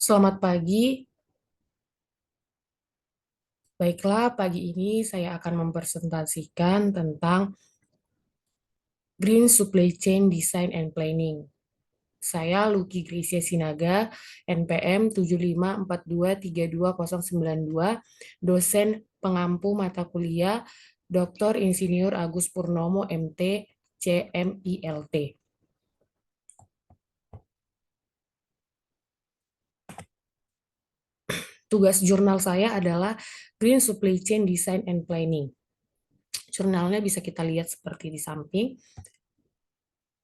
Selamat pagi. Baiklah, pagi ini saya akan mempresentasikan tentang Green Supply Chain Design and Planning. Saya Lucky Gracia Sinaga, NPM 7542320092, dosen pengampu mata kuliah Dr. Insinyur Agus Purnomo, MT, CMILT. Tugas jurnal saya adalah Green Supply Chain Design and Planning. Jurnalnya bisa kita lihat seperti di samping.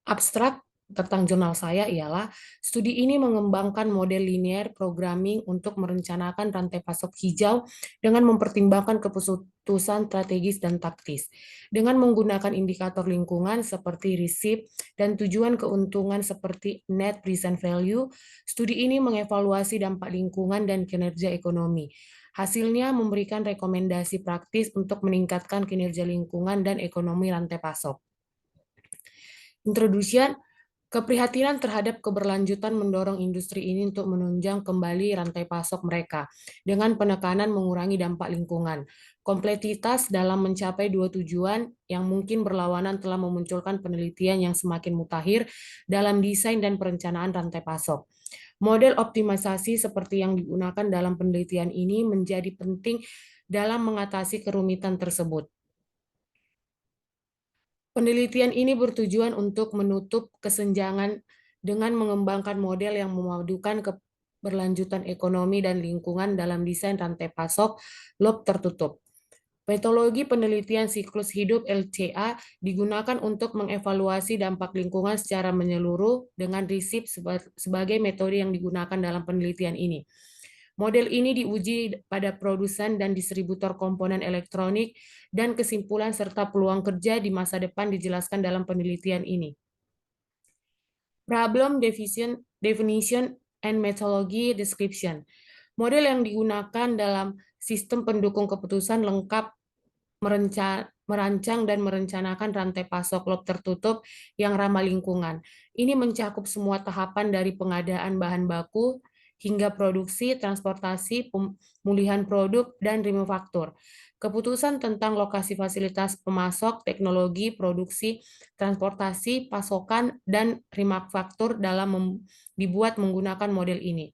Abstrak tentang jurnal saya ialah studi ini mengembangkan model linear programming untuk merencanakan rantai pasok hijau dengan mempertimbangkan keputusan strategis dan taktis. Dengan menggunakan indikator lingkungan seperti receipt dan tujuan keuntungan seperti net present value, studi ini mengevaluasi dampak lingkungan dan kinerja ekonomi. Hasilnya memberikan rekomendasi praktis untuk meningkatkan kinerja lingkungan dan ekonomi rantai pasok. Introduction. Keprihatinan terhadap keberlanjutan mendorong industri ini untuk menunjang kembali rantai pasok mereka dengan penekanan mengurangi dampak lingkungan. Kompleksitas dalam mencapai dua tujuan yang mungkin berlawanan telah memunculkan penelitian yang semakin mutakhir dalam desain dan perencanaan rantai pasok. Model optimalisasi seperti yang digunakan dalam penelitian ini menjadi penting dalam mengatasi kerumitan tersebut. Penelitian ini bertujuan untuk menutup kesenjangan dengan mengembangkan model yang memadukan keberlanjutan ekonomi dan lingkungan dalam desain rantai pasok loop tertutup. Metodologi penelitian siklus hidup LCA digunakan untuk mengevaluasi dampak lingkungan secara menyeluruh dengan RISIP sebagai metode yang digunakan dalam penelitian ini. Model ini diuji pada produsen dan distributor komponen elektronik dan kesimpulan serta peluang kerja di masa depan dijelaskan dalam penelitian ini. Problem definition and methodology description. Model yang digunakan dalam sistem pendukung keputusan lengkap merancang dan merencanakan rantai pasok loop tertutup yang ramah lingkungan. Ini mencakup semua tahapan dari pengadaan bahan baku hingga produksi, transportasi, pemulihan produk, dan remanufaktur. Keputusan tentang lokasi fasilitas pemasok, teknologi, produksi, transportasi, pasokan, dan remanufaktur dalam dibuat menggunakan model ini.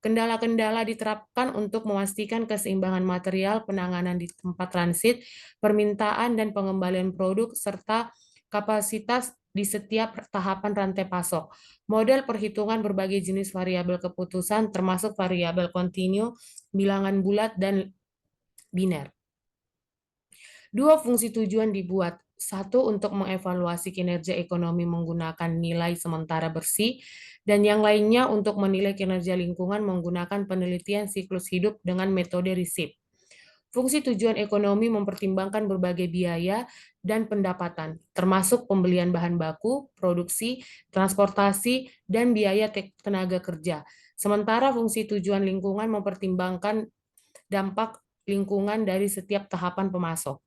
Kendala-kendala diterapkan untuk memastikan keseimbangan material, penanganan di tempat transit, permintaan dan pengembalian produk, serta kapasitas di setiap tahapan rantai pasok. Model perhitungan berbagai jenis variabel keputusan, termasuk variabel kontinu, bilangan bulat, dan biner. Dua fungsi tujuan dibuat. Satu, untuk mengevaluasi kinerja ekonomi menggunakan nilai sementara bersih, dan yang lainnya untuk menilai kinerja lingkungan menggunakan penelitian siklus hidup dengan metode RISIP. Fungsi tujuan ekonomi mempertimbangkan berbagai biaya dan pendapatan, termasuk pembelian bahan baku, produksi, transportasi, dan biaya tenaga kerja. Sementara fungsi tujuan lingkungan mempertimbangkan dampak lingkungan dari setiap tahapan pemasok.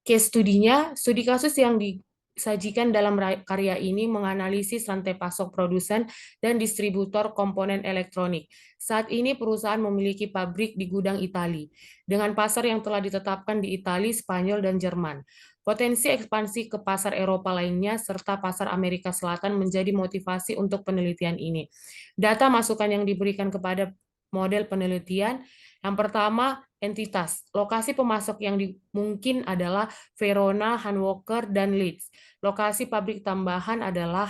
Case studinya, studi kasus yang disajikan dalam karya ini menganalisis rantai pasok produsen dan distributor komponen elektronik. Saat ini perusahaan memiliki pabrik di gudang Italia, dengan pasar yang telah ditetapkan di Italia, Spanyol, dan Jerman. Potensi ekspansi ke pasar Eropa lainnya serta pasar Amerika Selatan menjadi motivasi untuk penelitian ini. Data masukan yang diberikan kepada model penelitian, yang pertama, entitas. Lokasi pemasok yang mungkin adalah Verona, Hannover, dan Leeds. Lokasi pabrik tambahan adalah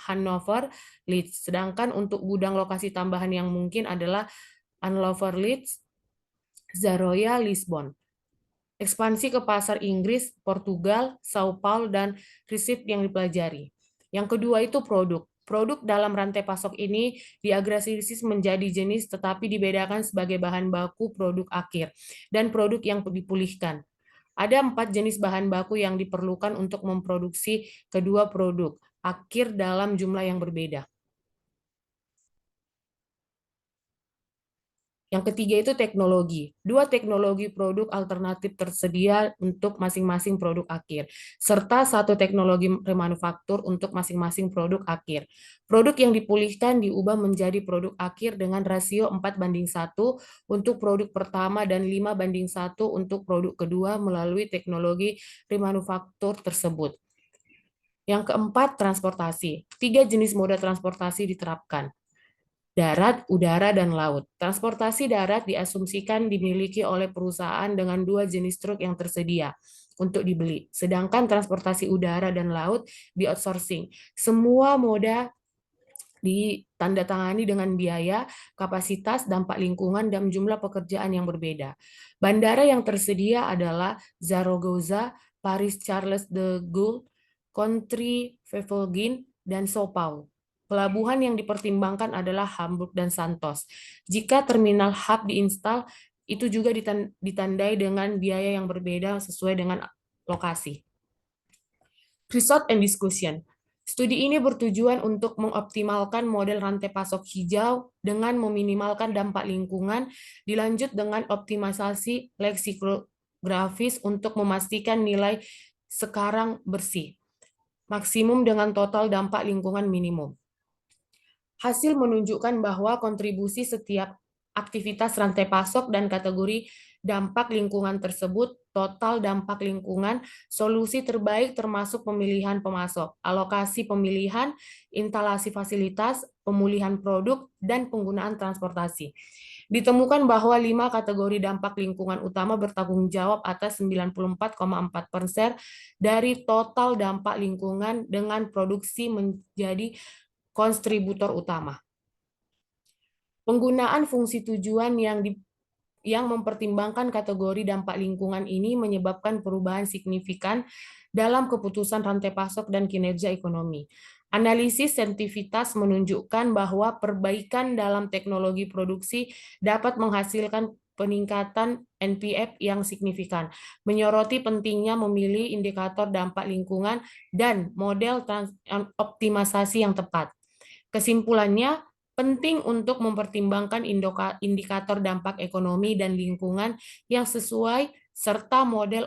Hannover, Leeds. Sedangkan untuk gudang lokasi tambahan yang mungkin adalah Hannover, Leeds, Zaroya, Lisbon. Ekspansi ke pasar Inggris, Portugal, Sao Paulo, dan resip yang dipelajari. Yang kedua itu produk. Produk dalam rantai pasok ini diagregasis menjadi jenis tetapi dibedakan sebagai bahan baku, produk akhir, dan produk yang dipulihkan. Ada 4 jenis bahan baku yang diperlukan untuk memproduksi kedua produk akhir dalam jumlah yang berbeda. Yang ketiga itu teknologi. Dua teknologi produk alternatif tersedia untuk masing-masing produk akhir, serta satu teknologi remanufaktur untuk masing-masing produk akhir. Produk yang dipulihkan diubah menjadi produk akhir dengan rasio 4:1 untuk produk pertama dan 5:1 untuk produk kedua melalui teknologi remanufaktur tersebut. Yang keempat, transportasi. Tiga jenis moda transportasi diterapkan: darat, udara, dan laut. Transportasi darat diasumsikan dimiliki oleh perusahaan dengan dua jenis truk yang tersedia untuk dibeli. Sedangkan transportasi udara dan laut di-outsourcing. Semua moda ditandatangani dengan biaya, kapasitas, dampak lingkungan, dan jumlah pekerjaan yang berbeda. Bandara yang tersedia adalah Zaragoza, Paris Charles de Gaulle, Country Vevelgin, dan Sao Paulo. Pelabuhan yang dipertimbangkan adalah Hamburg dan Santos. Jika terminal hub diinstal, itu juga ditandai dengan biaya yang berbeda sesuai dengan lokasi. Result and discussion. Studi ini bertujuan untuk mengoptimalkan model rantai pasok hijau dengan meminimalkan dampak lingkungan, dilanjut dengan optimalisasi leksikografis untuk memastikan nilai sekarang bersih, maksimum dengan total dampak lingkungan minimum. Hasil menunjukkan bahwa kontribusi setiap aktivitas rantai pasok dan kategori dampak lingkungan tersebut, total dampak lingkungan, solusi terbaik termasuk pemilihan pemasok, alokasi pemilihan, instalasi fasilitas, pemulihan produk, dan penggunaan transportasi. Ditemukan bahwa 5 kategori dampak lingkungan utama bertanggung jawab atas 94,4% dari total dampak lingkungan dengan produksi menjadi kontributor utama. Penggunaan fungsi tujuan yang mempertimbangkan kategori dampak lingkungan ini menyebabkan perubahan signifikan dalam keputusan rantai pasok dan kinerja ekonomi. Analisis sensitivitas menunjukkan bahwa perbaikan dalam teknologi produksi dapat menghasilkan peningkatan NPF yang signifikan, menyoroti pentingnya memilih indikator dampak lingkungan dan model optimalisasi yang tepat. Kesimpulannya, penting untuk mempertimbangkan indikator dampak ekonomi dan lingkungan yang sesuai serta model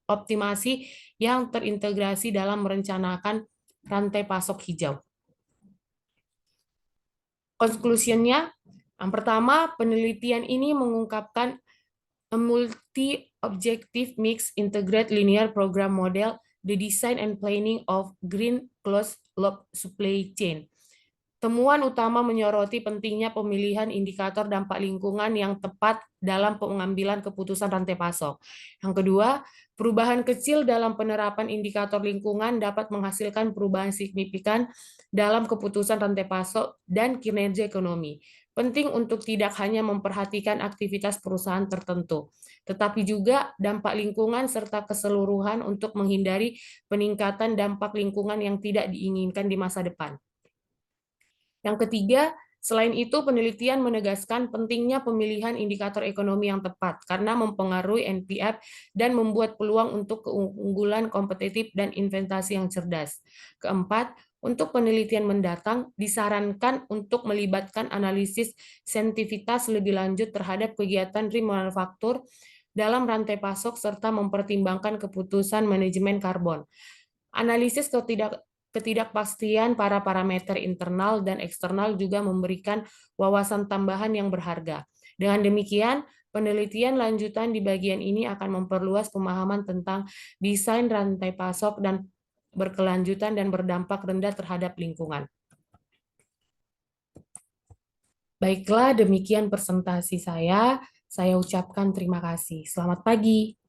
optimasi yang terintegrasi dalam merencanakan rantai pasok hijau. Konklusinya, yang pertama, penelitian ini mengungkapkan a multi-objective mixed integrated linear program model, the design and planning of green closed-loop supply chain. Temuan utama menyoroti pentingnya pemilihan indikator dampak lingkungan yang tepat dalam pengambilan keputusan rantai pasok. Yang kedua, perubahan kecil dalam penerapan indikator lingkungan dapat menghasilkan perubahan signifikan dalam keputusan rantai pasok dan kinerja ekonomi. Penting untuk tidak hanya memperhatikan aktivitas perusahaan tertentu, tetapi juga dampak lingkungan serta keseluruhan untuk menghindari peningkatan dampak lingkungan yang tidak diinginkan di masa depan. Yang ketiga, selain itu penelitian menegaskan pentingnya pemilihan indikator ekonomi yang tepat karena mempengaruhi NPF dan membuat peluang untuk keunggulan kompetitif dan investasi yang cerdas. Keempat, untuk penelitian mendatang disarankan untuk melibatkan analisis sensitivitas lebih lanjut terhadap kegiatan remanufaktur dalam rantai pasok serta mempertimbangkan keputusan manajemen karbon. Analisis ketidakpastian para parameter internal dan eksternal juga memberikan wawasan tambahan yang berharga. Dengan demikian, penelitian lanjutan di bagian ini akan memperluas pemahaman tentang desain rantai pasok dan berkelanjutan dan berdampak rendah terhadap lingkungan. Baiklah, demikian presentasi saya. Saya ucapkan terima kasih. Selamat pagi.